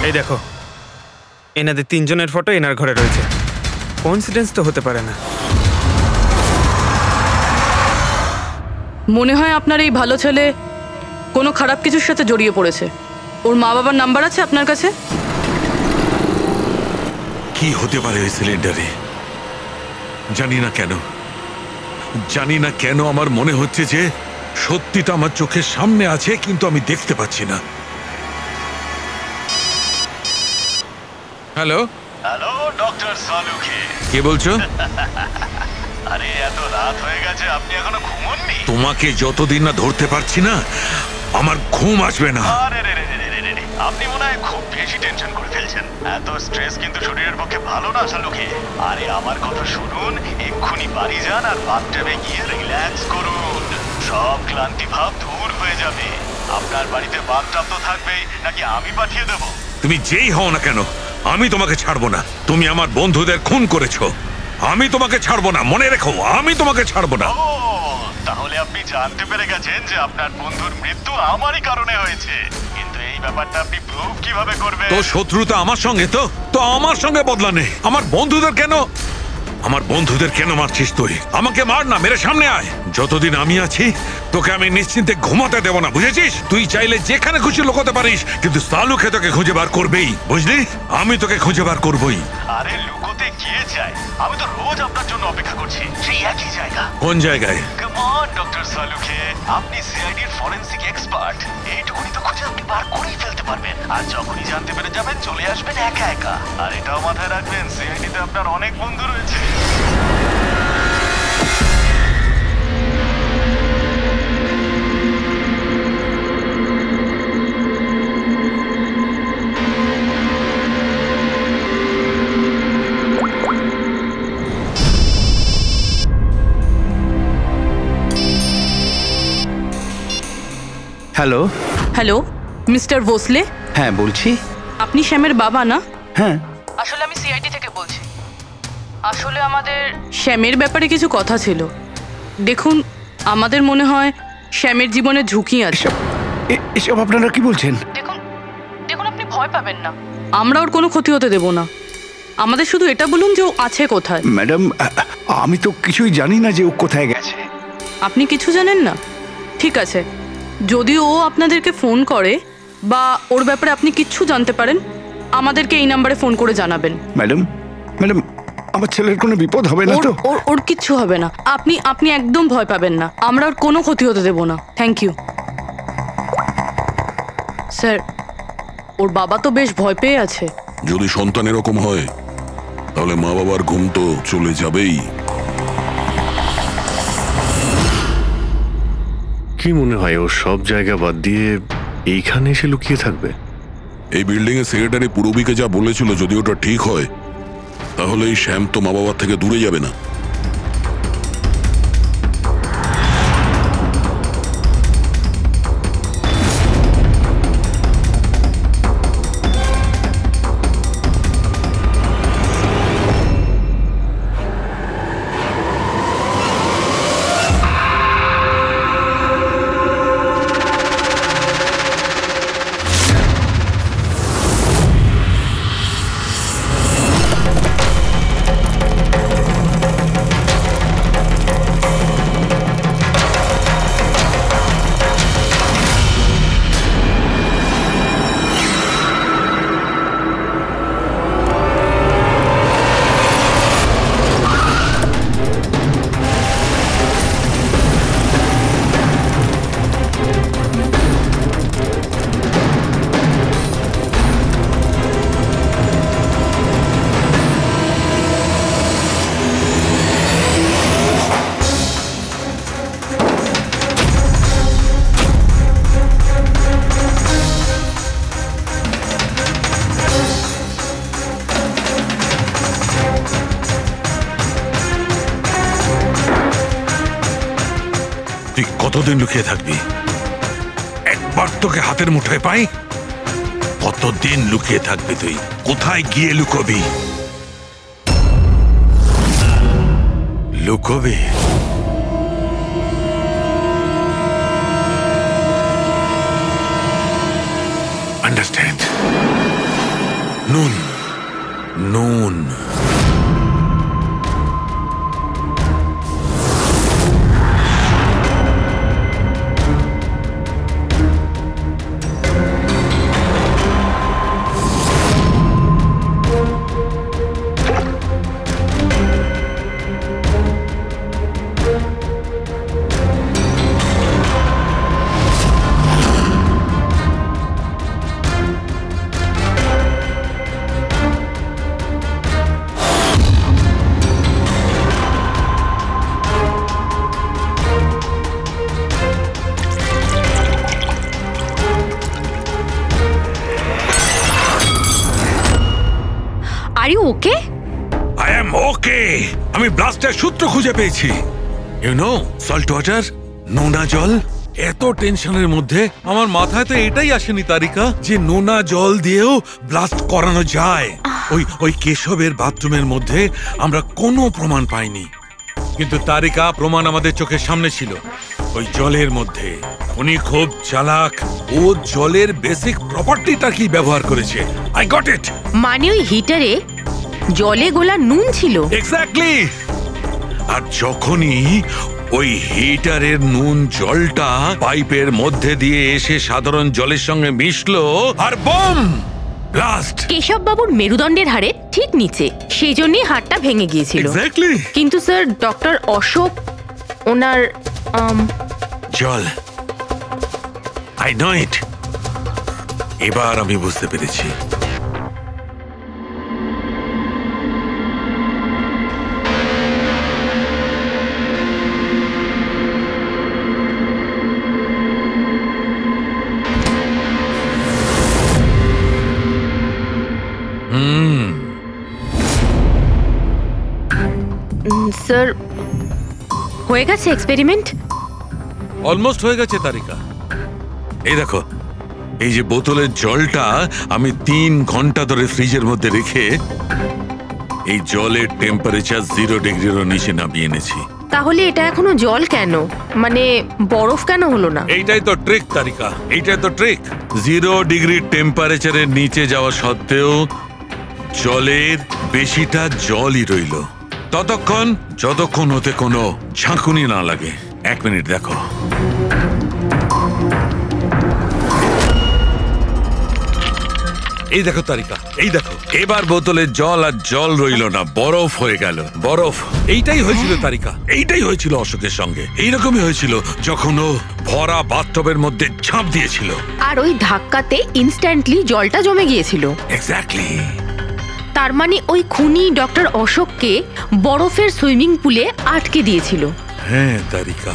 এই দেখো, এনাদের 3 জনের ফটো এনার ঘরে রয়েছে। কোইন্সিডেন্স তো হতে পারে না। মনে হয় আপনার এই ভালো ছেলে কোনো খারাপ কিছুর সাথে জড়িয়ে পড়েছে। ওর মা বাবার নাম্বার আছে আপনার কাছে? কি হতে পারে ওই সিলিন্ডারে? জানি না কেন আমার মনে হচ্ছে যে সত্যিটা আমার চোখের সামনে আছে, কিন্তু আমি দেখতে পাচ্ছি না। হ্যালো ডক্টর সালুখে, কে বলছো? আরে এত রাত হয়ে গেছে, আপনি এখনো ঘুমোননি? তোমাকে যতদিন না ধরতে পারছি না আমার ঘুম আসবে না। আরে আপনি মনে হয় খুব বেশি টেনশন করে ফেলছেন। এত স্ট্রেস কিন্তু শরীরের পক্ষে ভালো না সালুখে। আরে আমার কথা শুনুন, এক্ষুনি বাড়ি যান আর বাথটাবে গিয়ে রিল্যাক্স করুন, সব ক্লান্তি ভাব দূর হয়ে যাবে। আপনার বাড়িতে বাথটাব তো থাকবেই, নাকি আমি পাঠিয়ে দেবো? তুমি যেই হও না কেন আমি তোমাকে ছাড়বো না। তুমি আমার বন্ধুদের খুন করেছো, আমি তোমাকে ছাড়বো না, মনে রেখো, আমি তোমাকে ছাড়বো না। তাহলে আপনি জানতে পেরে গেছেন যে আপনার বন্ধুর মৃত্যু আমারই কারণে হয়েছে, কিন্তু এই ব্যাপারটা আপনি প্রুভ কিভাবে করবেন? তো শত্রুতা আমার সঙ্গে, তো আমার সঙ্গে বদলা নেই। আমার বন্ধুদের কেন মারছিস তুই? আমাকে মার না, মেরে সামনে আয়। যতদিন আমি আছি তোকে আমি নিশ্চিন্তে ঘুমাতে দেব না, বুঝেছিস? তুই চাইলে যেখানে খুশি লুকোতে পারিস, কিন্তু সালুকে তোকে খুঁজে বার করবেই, বুঝলি? আমি তোকে খুঁজে বার করবই। আরে লুকোতে গিয়ে যায়, আমি তো রোজ আপনার জন্য অপেক্ষা করছি, সেই একই জায়গা। কোন জায়গায়? Come অন ডক্টর সালুকে, আপনি সিআইডির ফরেনসিক এক্সপার্ট। এইটুকুনি তো খুঁজে আপনি বার করেই ফেলতে পারবেন। আর যখনই জানতে পেরে যাবেন চলে আসবেন একা একা। আর এটাও মাথায় রাখবেন, সিআইডিতে আপনার অনেক বন্ধু রয়েছে। হ্যালো। Hello mister Bhosle. হ্যাঁ বলছি। আপনি শ্যামের বাবা না? হ্যাঁ। আসলে আমি সিআইডি থেকে বলছি। আসলে আমাদের শ্যামের ব্যাপারে কিছু কথা ছিল। দেখুন, আমাদের মনে হয় শ্যামের জীবনে ঝুঁকি আছে। এসব আপনারা কি বলছেন? দেখুন আপনি ভয় পাবেন না, আমরা ওর কোনো ক্ষতি হতে দেব না। আমাদের শুধু এটা বলুন যে ও আছে কোথায়। ম্যাডাম, আমি তো কিছুই জানি না যে ও কোথায় গেছে। আপনি কিছু জানেন না? ঠিক আছে, যদি ও আপনাদেরকে ফোন করে বা ওর ব্যাপারে আপনি কিচ্ছু জানতে পারেন, আমাদেরকে এই নাম্বারে ফোন করে জানাবেন। ম্যাডাম, আমার ছেলের কোনো বিপদ হবে না তো? ওর কিচ্ছু হবে না। আপনি একদম ভয় পাবেন না, আমরা ওর কোনো ক্ষতি হতে দেব না। Thank you sir. ওর বাবা তো বেশ ভয় পেয়ে আছে। যদি সন্তান এরকম হয় তাহলে মা বাবার ঘুম তো চলে যাবেই। কি মনে হয় ও সব জায়গা বাদ দিয়ে এইখানে এসে লুকিয়ে থাকবে? এই বিল্ডিং এর সেক্রেটারি পূরবীকে যা বলেছিল, যদি ওটা ঠিক হয় তাহলে এই শ্যাম তো মা বাবার থেকে দূরে যাবে না। তুই কতদিন লুকিয়ে থাকবি? একবার তোকে হাতের মুঠোয় পাই, কতদিন লুকিয়ে থাকবি তুই? কোথায় গিয়ে লুকোবি? লুকোবি? আন্ডারস্ট্যান্ড? নুন নুন ওকে? আই এম ওকে। আমি ব্লাস্টের সূত্র খুঁজে পেয়েছি। ইউ নো, সল্ট ওয়াটার, নোনা জল। এত টেনশনের মধ্যে আমার মাথায় তো এটাই আসেনি তারিকা যে নোনা জল দিয়েও ব্লাস্ট করানো যায়। ওই কেশবের বাথরুমের মধ্যে আমরা কোনো প্রমাণ পাইনি, কিন্তু তারিকা প্রমাণ আমাদের চোখের সামনে ছিল। ওই জলের মধ্যে উনি খুব চালাক, ও জলের বেসিক প্রপার্টিটা কি ব্যবহার করেছে। I got it. মানে ওই হিটারে জলে গোলা নুন ছিল? এক্স্যাক্টলি। আর যখনই ওই হিটারের নুন জলটা পাইপের মধ্যে দিয়ে এসে সাধারণ জলের সঙ্গে মিশলো আর বম, ব্লাস্ট। কেশব বাবুর মেরুদণ্ডের হাড়ের ঠিক নিচে, সেই জন্যই হাড়টা ভেঙে গিয়েছিল। এক্স্যাক্টলি। কিন্তু স্যার, ডক্টর অশোক ওনার জল। আই নো ইট। এবার আমি বুঝতে পেরেছি। স্যার হয়ে গেছে এক্সপেরিমেন্ট? অলমোস্ট হয়ে গেছে তারিকা। এই দেখো, এই যে বোতলের জলটা আমি 3 ঘন্টা ধরে ফ্রিজের মধ্যে রেখে এই জলের টেম্পারেচার 0 ডিগ্রিরও নিচে নামিয়ে এনেছি। তাহলে এটা এখনো জল কেন, মানে বরফ কেন হলো না? এইটাই তো ট্রিক তারিকা, এইটাই তো ট্রিক। 0 ডিগ্রি টেম্পারেচারের নিচে যাওয়া সত্ত্বেও জলের বেশিটা জলই রইল ততক্ষণ যতক্ষণ ওতে কোনো ঝাঁকুনি না লাগে। 1 মিনিট দেখো। এই দেখো তারিকা, এই দেখো, এবার বোতলে জল আর জল রইল না, বরফ হয়ে গেল। বরফ। এইটাই হয়েছিল তারিকা, এইটাই হয়েছিল অশোকের সঙ্গে। এইরকমই হয়েছিল যখন ও ভরা বাথটবের মধ্যে ঝাঁপ দিয়েছিল। আর ওই ধাক্কাতে ইনস্ট্যান্টলি জলটা জমে গিয়েছিল। এক্স্যাক্টলি। তার মানে ওই খুনি ডক্টর অশোককে বরফের সুইমিং পুলে আটকে দিয়েছিল। হ্যাঁ তারিকা।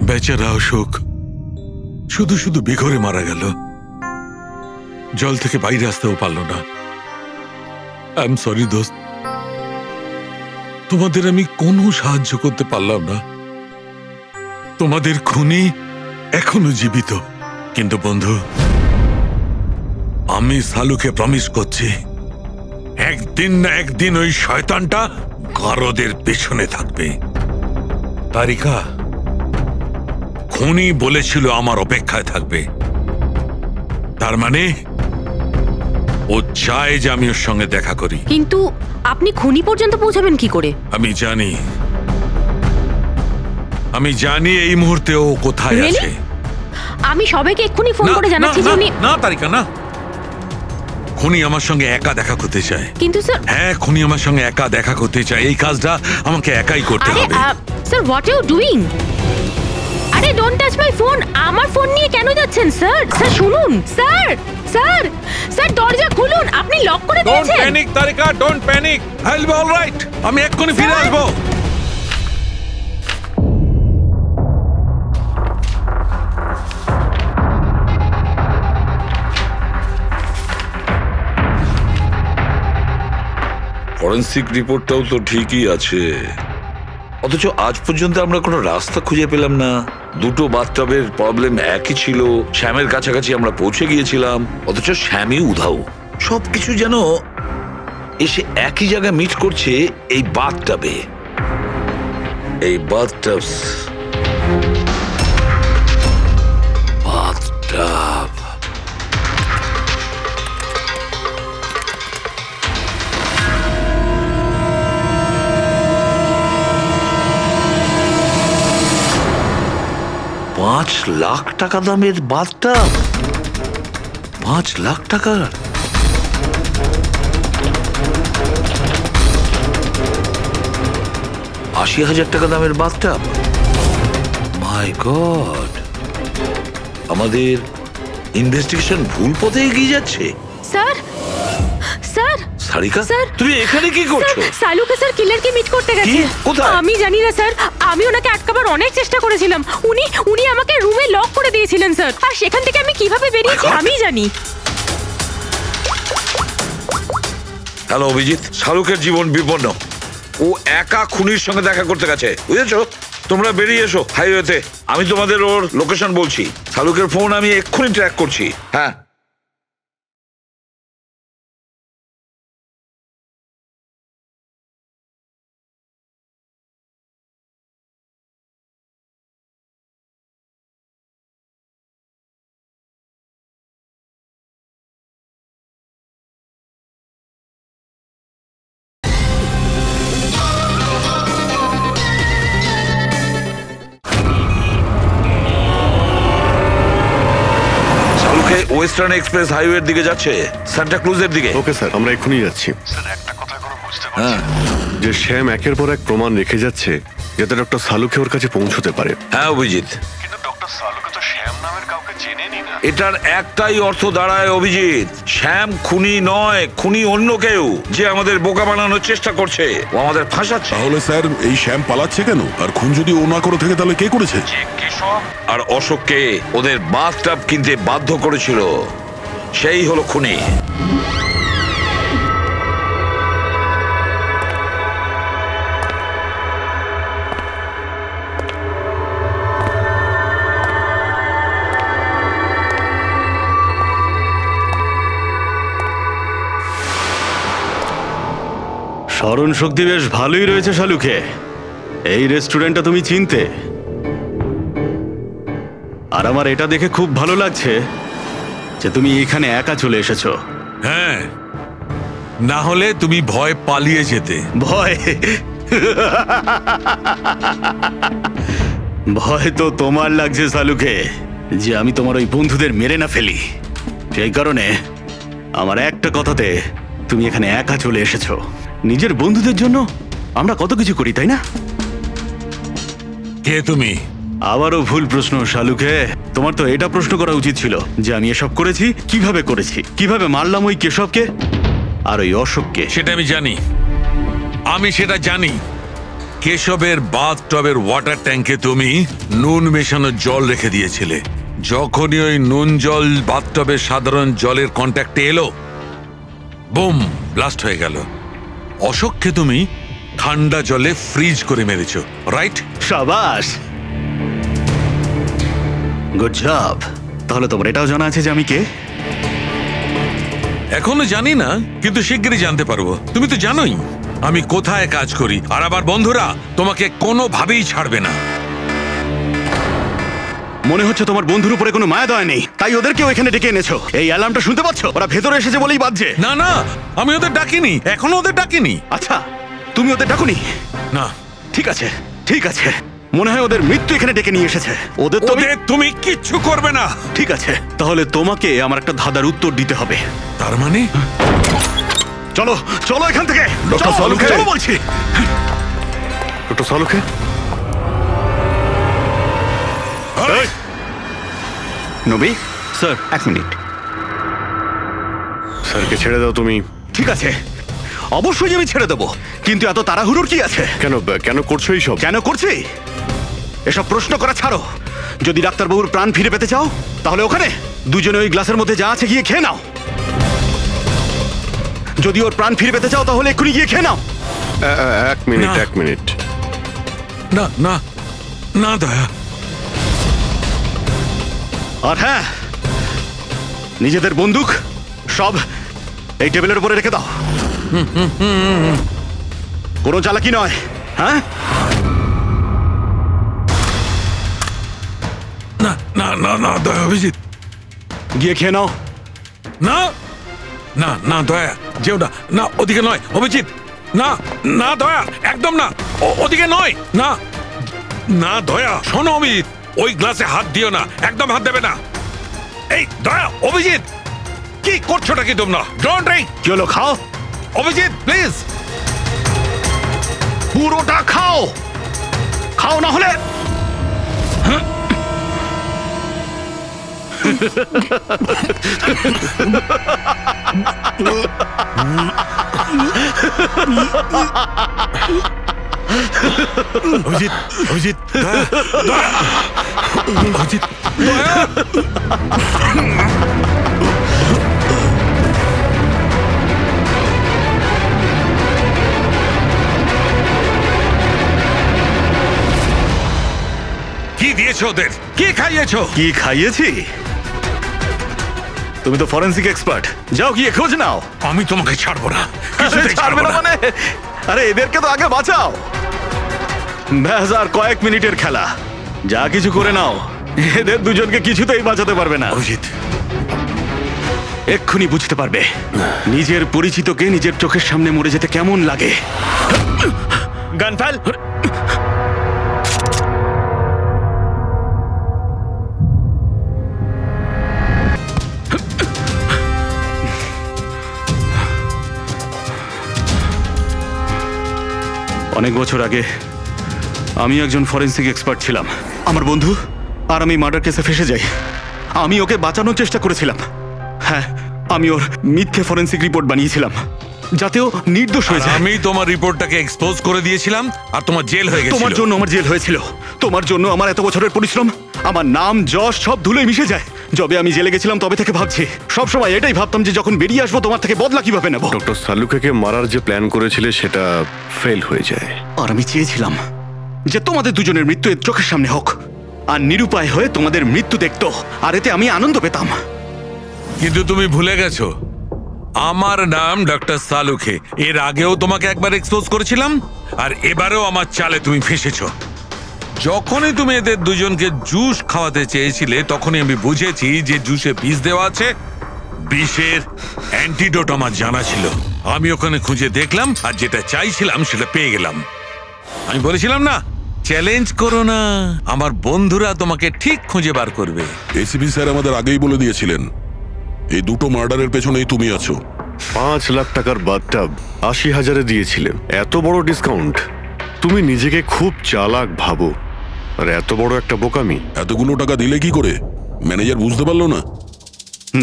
বেচারা অশোক শুধু শুধু বেঘরে মারা গেল, জল থেকে বাইরে আসতেও পারল না। আই এম সরি দোস্ত, তোমাদের আমি কোনো সাহায্য করতে পারলাম না। তোমাদের খুনি এখনো জীবিত। কিন্তু বন্ধু, আমি সালুকে প্রমিস করছি, একদিন না একদিন ওই শয়তানটা গারদের পেছনে থাকবে। তারিকা, খুনি বলেছিল আমার অপেক্ষায় থাকবে, তার মানে ও চায় যে আমি ওর সঙ্গে দেখা করি। কিন্তু আপনি খুনি পর্যন্ত পৌঁছাবেন কি করে? আমি জানি এই মুহূর্তে ও কোথায় আছে। আমি সবাইকে এক্ষুনি ফোন করে জানাচ্ছি যে উনি... না তারিকা, না। খুনি আমার সঙ্গে একা দেখা করতে চায়। কিন্তু স্যার... হ্যাঁ, খুনি আমার সঙ্গে একা দেখা করতে চায়। এই কাজটা আমাকে একাই করতে হবে। Sir, what you doing? আরে ডোন্ট টাচ মাই ফোন। আমার ফোন নিয়ে কেন যাচ্ছেন স্যার? স্যার শুনুন, স্যার স্যার স্যার দরজা খুলুন। আপনি লক করে দিয়েছেন। Don't panic Tarika, don't panic. I will be alright. আমি এক্ষুনি ফিরে আসবো। ফরেন্সিক রিপোর্টটাও তো ঠিকই আছে, অথচ আজ পর্যন্ত আমরা কোনো রাস্তা খুঁজে পেলাম না। দুটো বাথটবের প্রবলেম একই ছিল, শ্যামের কাছাকাছি আমরা পৌঁছে গিয়েছিলাম, অথচ শ্যামই উধাও। সবকিছু যেন এসে একই জায়গায় মিট করছে এই বাথটবে। এই বাথটবস, বাথটব। $5,00,000 দামের বাথটব। 5 লাখ টাকার। $80,000 দামের বাথটব। মাই গড, আমাদের ইনভেস্টিগেশন ভুল পথে এগিয়ে যাচ্ছে। স্যার স্যার সারিকা, স্যার, তুমি এখানে কি করছো? সালুকে স্যার কিলারকে মিট করতে গেছে। কোথায়? আমি জানি না স্যার, আমি ওনাকে আটকাবার অনেক চেষ্টা করেছিলাম। উনি আমাকে রুমে লক করে দিয়েছিলেন স্যার, আর সেখান থেকে আমি কিভাবে বেরিয়েছি আমি জানি। হ্যালো অভিজিৎ, শাহরুখের জীবন বিপন্ন। ও একা খুনির সঙ্গে দেখা করতে গেছে, বুঝেছো? তোমরা বেরিয়ে এসো হাইওয়েতে, আমি তোমাদের ওর লোকেশন বলছি। শাহরুখের ফোন আমি এক্ষুনি ট্র্যাক করছি। হ্যাঁ, ওয়েস্টার্ন এক্সপ্রেস হাইওয়ের দিকে যাচ্ছে, সান্টা ক্রুজের দিকে। ওকে স্যার, আমরা এক্ষুনি যাচ্ছি। হ্যাঁ, যে শ্যাম একের পর এক প্রমাণ রেখে যাচ্ছে যাতে ডক্টর সালুকে ওর কাছে পৌঁছতে পারে। হ্যাঁ অভিজিৎ, এটার একটাই অর্থ দাঁড়ায় অভিজিৎ, শ্যাম খুনি নয়, খুনি অন্য কেউ যে আমাদের বোকা বানানোর চেষ্টা করছে, ও আমাদের ফাঁসাচ্ছে। তাহলে স্যার এই শ্যাম পালাচ্ছে কেন? আর খুন যদি ও না করে থাকে তাহলে কে করেছে? আর অশোককে ওদের বাথটাব কিনতে বাধ্য করেছিল, সেই হলো খুনি। স্মরণ শক্তি বেশ ভালোই রয়েছে শালুকে। এই রেস্টুরেন্টটা তুমি চিনতে, আর আমার এটা দেখে খুব ভালো লাগছে যে তুমি এখানে একা চলে এসেছো। হ্যাঁ, না হলে তুমি ভয় পালিয়ে যেতে। ভয়? ভয় তো তোমার লাগছে শালুকে, যে আমি তোমার ওই বন্ধুদের মেরে না ফেলি। সেই কারণে আমার একটা কথাতে তুমি এখানে একা চলে এসেছো। নিজের বন্ধুদের জন্য আমরা কত কিছু করি, তাই না? কে তুমি? আবারও ভুল প্রশ্ন শালুকে। তোমার তো এটা প্রশ্ন করা উচিত ছিল যে আমি এসব করেছি, কিভাবে করেছি, কিভাবে মারলাম ওই কেশবকে আর ওই অশোককে। সেটা আমি জানি, আমি সেটা জানি। কেশবের বাথটবের ওয়াটার ট্যাঙ্কে তুমি নুন মেশানো জল রেখে দিয়েছিলে। যখনই ওই নুন জল বাথটবের সাধারণ জলের কন্ট্যাক্টে এলো, বুম, ব্লাস্ট হয়ে গেল। অশোককে তুমি ঠান্ডা জলে ফ্রিজ করে মেরেছো, রাইট? শাবাশ, গুড জব। তাহলে তোমার এটাও জানা আছে যে আমি কে? এখনো জানি না, কিন্তু শিগগিরই জানতে পারবো। তুমি তো জানোই আমি কোথায় কাজ করি, আর আমার বন্ধুরা তোমাকে কোনোভাবেই ছাড়বে না। মনে হচ্ছে তোমার বন্ধুর উপরে কোনো মায়া দয়া নেই, তাই ওদেরকেও এখানে ডেকে এনেছো। এই অ্যালার্মটা শুনতে পাচ্ছ? ওরা ভেতরে এসেছে বলেই বাজছে। না না, আমি ওদের ডাকিনি, এখনো ওদের ডাকিনি। আচ্ছা, তুমি ওদের ডাকুনি? না। ঠিক আছে, ঠিক আছে। মনে হয় ওদের মৃত্যু এখানে ডেকে নিয়ে এসেছে। ওদের তুমি কিচ্ছু করবে না। ঠিক আছে, তাহলে তোমাকে আমার একটা ধাঁধার উত্তর দিতে হবে। তার মানে? চলো চলো এখান থেকে। ডক্টর সালুকে, চলো বলছি। ডক্টর সালুকে, নবী স্যার, এক মিনিট। স্যারকে ছেড়ে দাও তুমি। ঠিক আছে, অবশ্যই আমি ছেড়ে দেবো, কিন্তু এত তাড়াহুড়োর কি আছে? কেন কেন করছো এইসব? কেন করছি এসব প্রশ্ন করা ছাড়ো। যদি ডাক্তারবাবুর প্রাণ ফিরে পেতে চাও তাহলে ওখানে দুজনে ওই গ্লাসের মধ্যে যা আছে গিয়ে খেয়ে নাও। যদি ওর প্রাণ ফিরে পেতে চাও তাহলে এক্ষুনি গিয়ে খেয়ে নাও। এক মিনিট, এক মিনিট। না না না দয়া। আর হ্যাঁ, নিজেদের বন্দুক সব এই টেবিলের উপরে রেখে দাও। কোনো চালাকি নয়, হ্যাঁ? না না না না দয়া, অভিজিৎ গিয়ে খেয়ে নাও। না না না দয়া, যেও না, না ওদিকে নয় অভিজিৎ, না না দয়া, একদম না, ওদিকে নয়, না না দয়া। শোনো অভিজিৎ, ওই গ্লাসে হাত দিও না, একদম হাত দেবে না। এই দয়া, অভিজিৎ কি করছোটা কি তোমরা? Don't drink. কি হলো, খাও অভিজিৎ প্লিজ। পুরোটা খাও, খাও না হলে। অভিজিৎ, অভিজিৎ, দয়া, দয়া, অভিজিৎ, দয়া। কি দিয়েছো ওদের? কি খাইয়েছো? কি খাইয়েছি? তুমি তো ফরেন্সিক এক্সপার্ট, যাও গিয়ে খোঁজ নাও। আমি তোমাকে ছাড়বো না। ছাড়বে না মানে? আরে এদেরকে তো আগে বাঁচাও। ব্যাস, আর কয়েক মিনিটের খেলা, যা কিছু করে নাও। এদের দুজনকে কিছুতেই বাঁচাতে পারবে না। অভিজিৎ, এক্ষুনি বুঝতে পারবে নিজের পরিচিতকে নিজের চোখের সামনে মরে যেতে কেমন লাগে। গানফাল, অনেক বছর আগে আমি একজন ফরেন্সিক এক্সপার্ট ছিলাম। আমার বন্ধু আর আমি মার্ডার কেসে ফেসে যাই। আমি ওকে বাঁচানোর চেষ্টা করেছিলাম। হ্যাঁ, আমি ওর মিথ্যে ফরেন্সিক রিপোর্ট বানিয়েছিলাম যাতে ও নির্দোষ হয়ে যায়। আমি তোমার রিপোর্টটাকে এক্সপোজ করে দিয়েছিলাম আর তোমার জেল হয়ে গেছিল। তোমার জন্য আমার জেল হয়েছিল। তোমার জন্য আমার এত বছরের পরিশ্রম, আমার নাম যশ সব ধুলোয় মিশে যায়। যবে আমি জেলে গেছিলাম তবে থেকে ভাবছি, সবসময় এটাই ভাবতাম যে যখন বেরিয়ে আসবো তোমার থেকে বদলা কিভাবে নেব। ডক্টর সালুকেকে মারার যে প্ল্যান করেছিলে সেটা ফেল হয়ে যায়। আর আমি চেয়েছিলাম যে তোমাদের দুজনের মৃত্যু এর চোখের সামনে হোক, আর নিরুপায় হয়ে তোমাদের মৃত্যু দেখতো, আর এতে আমি আনন্দ পেতাম। কিন্তু তুমি ভুলে গেছো আমার নাম ডক্টর সালুকে। এর আগেও তোমাকে একবার এক্সপোজ করেছিলাম আর এবারেও আমার চালে তুমি ফেসেছো। যখনই তুমি এদের দুজনকে জুস খাওয়াতে চেয়েছিলে তখনই আমি বুঝেছি যে জুসে বিষ দেওয়া আছে। বিষের অ্যান্টিডোট আমার জানা ছিল। আমি ওখানে খুঁজে দেখলাম আর যেটা চাইছিলাম সেটা পেয়ে গেলাম। আমি বলেছিলাম না, চ্যালেঞ্জ করো না, আমার বন্ধুরা তোমাকে ঠিক খুঁজে বার করবে। এসিপি স্যার আমাদের আগেই বলে দিয়েছিলেন এই দুটো মার্ডারের পেছনেই তুমি আছো। 5 লাখ টাকার বাথটাব 80,000-এ দিয়েছিলে। এত বড় ডিসকাউন্ট! তুমি নিজেকে খুব চালাক ভাবো, আর এত বড় একটা বোকামি। এতগুলো টাকা দিলে কি করে? ম্যানেজার বুঝতে পারলো না?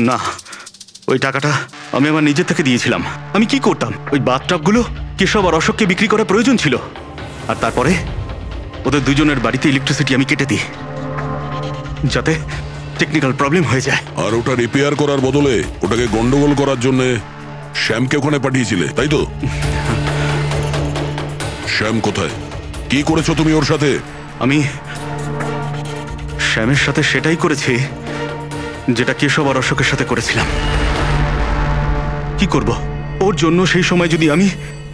না, ওই টাকাটা আমি আমার নিজের থেকে দিয়েছিলাম। আমি কি করতাম, ওই বাথটাবগুলো কেশব আর অশোককে বিক্রি করার প্রয়োজন ছিল, আর তারপরে ওদের দুজনের বাড়িতে ইলেকট্রিসিটি আমি কেটে দিই যাতে টেকনিক্যাল প্রবলেম হয়ে যায়। আর ওটা রিপেয়ার করার বদলে ওটাকে গন্ডগোল করার জন্য শ্যামকে ওখানে পাঠিয়েছিলে, তাই তো? শ্যাম কোথায়? কি করেছো তুমি ওর সাথে? আমি শ্যামের সাথে সেটাই করেছি যেটা কেশব আর অশোকের সাথে করেছিলাম। কি করব, ওর জন্য সেই সময় যদি আমি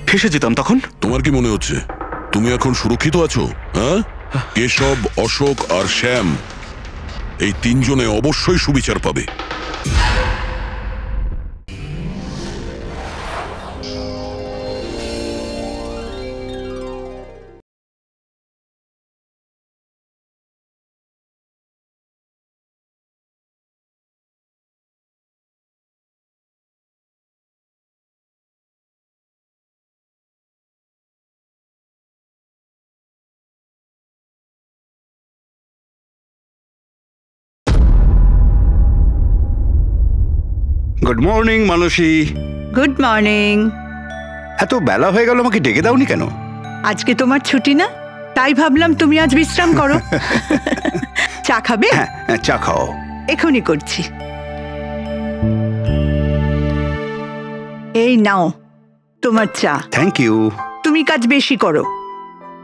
ফেসে যেতাম তখন? তোমার কি মনে হচ্ছে তুমি এখন সুরক্ষিত আছো? হ্যাঁ, কেশব, অশোক আর শ্যাম এই তিনজনে অবশ্যই সুবিচার পাবে। Good morning Manasi. Good morning. এত বেলা হয়ে গেল, আমাকে ডেকে দাওনি কেন? আজকে তোমার ছুটি না, তাই ভাবলাম তুমি আজ বিশ্রাম করো। চা খাবে? হ্যাঁ, চা খাও। এখনই করছি। এই নাও তোমার চা। Thank you. তুমি কাজ বেশি করো,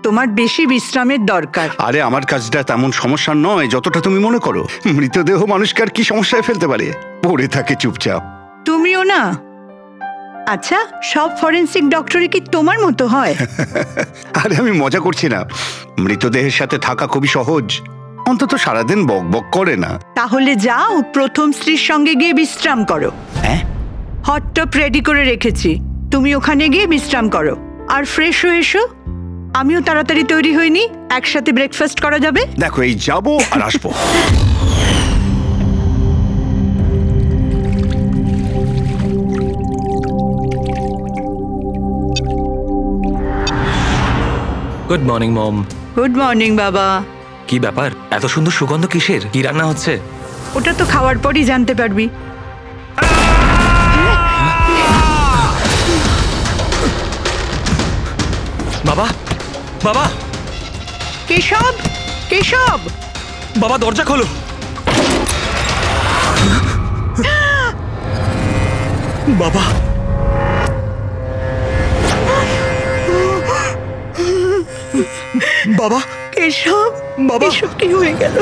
তোমার বেশি বিশ্রামের দরকার। আরে আমার কাজটা তেমন সমস্যা নয় যতটা তুমি মনে করো। মৃতদেহ মানুষকে আর কি সমস্যায় ফেলতে পারে? পড়ে থাকে চুপচাপ। তুমিও না। আচ্ছা, সব ফরেনসিক ডক্টরই কি তোমার মতো হয়? আরে আমি মজা করছি না, মৃতদেহের সাথে থাকা খুবই সহজ, অন্তত সারাদিন বক বক করে না। তাহলে যাও প্রথম স্ত্রীর সঙ্গে গিয়ে বিশ্রাম করো। হ্যাঁ, হট টপ রেডি করে রেখেছি, তুমি ওখানে গিয়ে বিশ্রাম করো আর ফ্রেশ হয়ে এসো। আমিও তাড়াতাড়ি তৈরি হইনি, একসাথে ব্রেকফাস্ট করা যাবে। দেখো, এই যাবো আর আসবো। Good morning mom. Good morning বাবা। কি ব্যাপার, এত সুন্দর সুগন্ধ কিসের? কি রান্না হচ্ছে? ওটা তো খাওয়ার পরই জানতে পারবি। বাবা, বাবা, কেশব, কেশব! বাবা দরজা খোলো। বাবা, বাবা, কেশব, বাবা, এসব কি হয়ে গেল?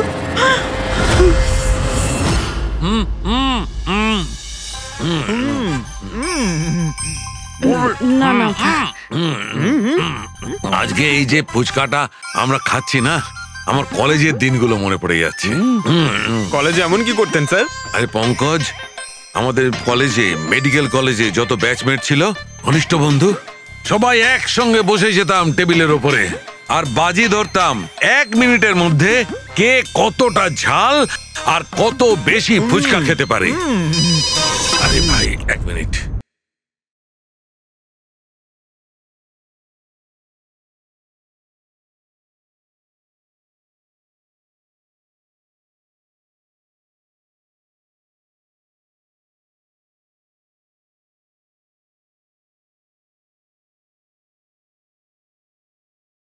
না না, আজকে এই যে ফুচকাটা আমরা খাচ্ছি না, আমার কলেজের দিনগুলো মনে পড়ে যাচ্ছে। কলেজে এমন কি করতেন স্যার? আরে পঙ্কজ, আমাদের কলেজে, মেডিকেল কলেজে যত ব্যাচমেট ছিল, ঘনিষ্ঠ বন্ধু, সবাই একসঙ্গে বসে যেতাম টেবিলের ওপরে আর বাজি ধরতাম 1 মিনিটের মধ্যে কে কতটা ঝাল আর কত বেশি ফুচকা খেতে পারে। আরে ভাই, 1 মিনিট।